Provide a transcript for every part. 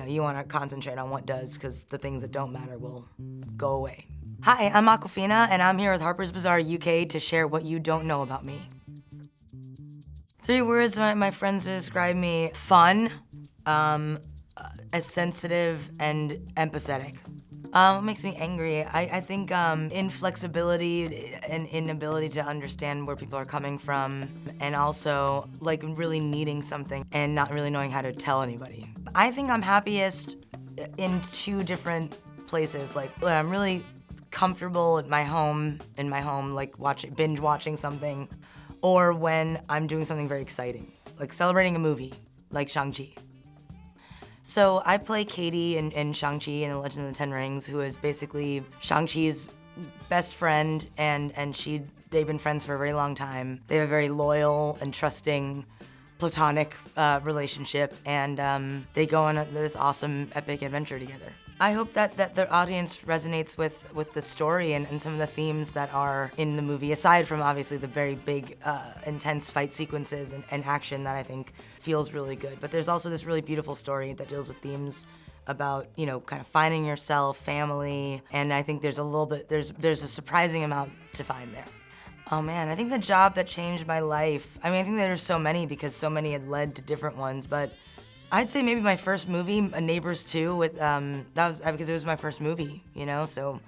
you want to concentrate on what does, because the things that don't matter will go away. Hi, I'm Awkwafina, and I'm here with Harper's Bazaar UK to share what you don't know about me. 3 words my friends describe me: fun, as sensitive, and empathetic. What makes me angry? I think inflexibility and inability to understand where people are coming from, and also like really needing something and not really knowing how to tell anybody. I think I'm happiest in 2 different places. Like when I'm really comfortable in my home, like binge watching something, or when I'm doing something very exciting, like celebrating a movie, like Shang-Chi. So I play Katie in Shang-Chi and the Legend of the Ten Rings, who is basically Shang-Chi's best friend, and they've been friends for a very long time. They have a very loyal and trusting platonic relationship, and they go on this awesome epic adventure together. I hope that the audience resonates with the story and some of the themes that are in the movie, aside from obviously the very big, intense fight sequences and action that I think feels really good. But there's also this really beautiful story that deals with themes about, kind of finding yourself, family, and I think there's a surprising amount to find there. Oh man, I think the job that changed my life, I think there's so many because so many had led to different ones, but I'd say maybe my first movie, Neighbors 2, that was because it was my first movie, so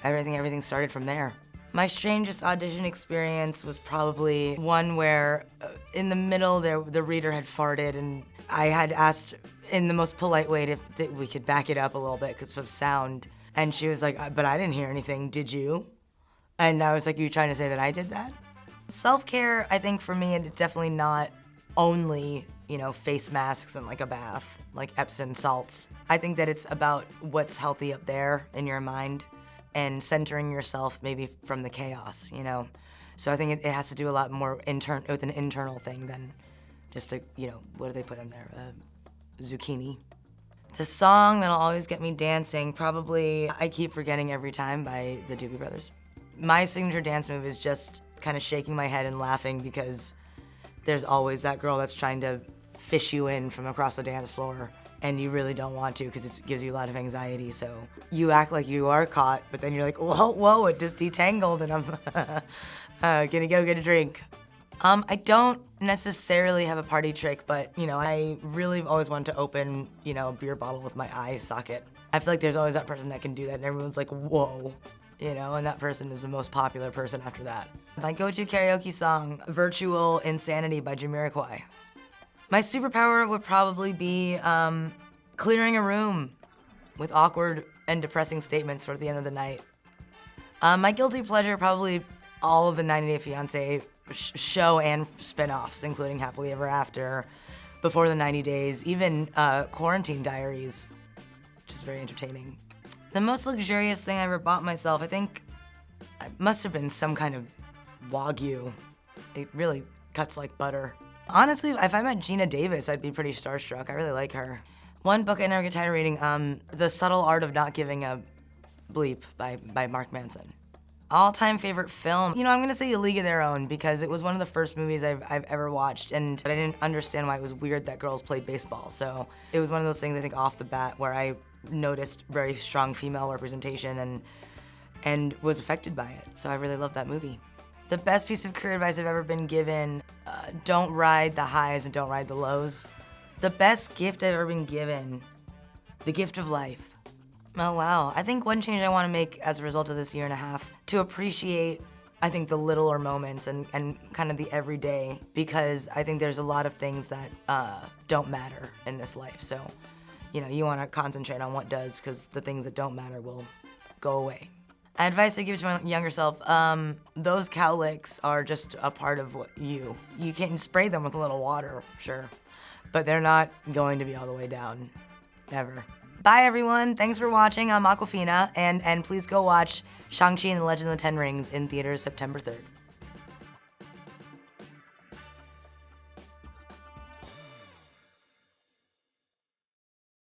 everything started from there. My strangest audition experience was probably one where in the middle the reader had farted, and I had asked in the most polite way that we could back it up a little bit because of sound, and she was like, but I didn't hear anything, did you? And I was like, you trying to say that I did that? Self-care, I think for me, it's definitely not only face masks and like a bath, like Epsom salts. I think that it's about what's healthy up there in your mind and centering yourself maybe from the chaos, So I think it has to do a lot more with an internal thing than just what do they put in there? Zucchini. The song that'll always get me dancing, probably I Keep Forgetting Every Time by the Doobie Brothers. My signature dance move is just kind of shaking my head and laughing because there's always that girl that's trying to fish you in from across the dance floor, and you really don't want to because it gives you a lot of anxiety, so you act like you are caught, but then you're like, whoa, it just detangled and I'm gonna go get a drink. I don't necessarily have a party trick, but I really always wanted to open, a beer bottle with my eye socket. I feel like there's always that person that can do that, and everyone's like, whoa. And that person is the most popular person after that. My go-to karaoke song, Virtual Insanity by Jamiroquai. My superpower would probably be clearing a room with awkward and depressing statements toward the end of the night. My guilty pleasure, probably all of the 90 Day Fiancé show and spin-offs, including Happily Ever After, Before the 90 Days, even Quarantine Diaries, which is very entertaining. The most luxurious thing I ever bought myself, I think, it must have been some kind of Wagyu. It really cuts like butter. Honestly, if I met Gina Davis, I'd be pretty starstruck. I really like her. One book I never get tired of reading, The Subtle Art of Not Giving a Bleep by Mark Manson. All-time favorite film, I'm gonna say A League of Their Own because it was one of the first movies I've ever watched, and I didn't understand why it was weird that girls played baseball. So it was one of those things, I think, off the bat where I noticed very strong female representation and was affected by it. So I really love that movie. The best piece of career advice I've ever been given, don't ride the highs and don't ride the lows. The best gift I've ever been given, the gift of life. Oh wow, I think one change I want to make as a result of this 1.5 years, to appreciate, I think, the littler moments and kind of the everyday, because I think there's a lot of things that don't matter in this life. So, you want to concentrate on what does, because the things that don't matter will go away. Advice I give to my younger self, those cowlicks are just a part of you. You can spray them with a little water, sure, but they're not going to be all the way down, ever. Bye everyone, thanks for watching. I'm Awkwafina, and please go watch Shang-Chi and the Legend of the Ten Rings in theaters September 3rd.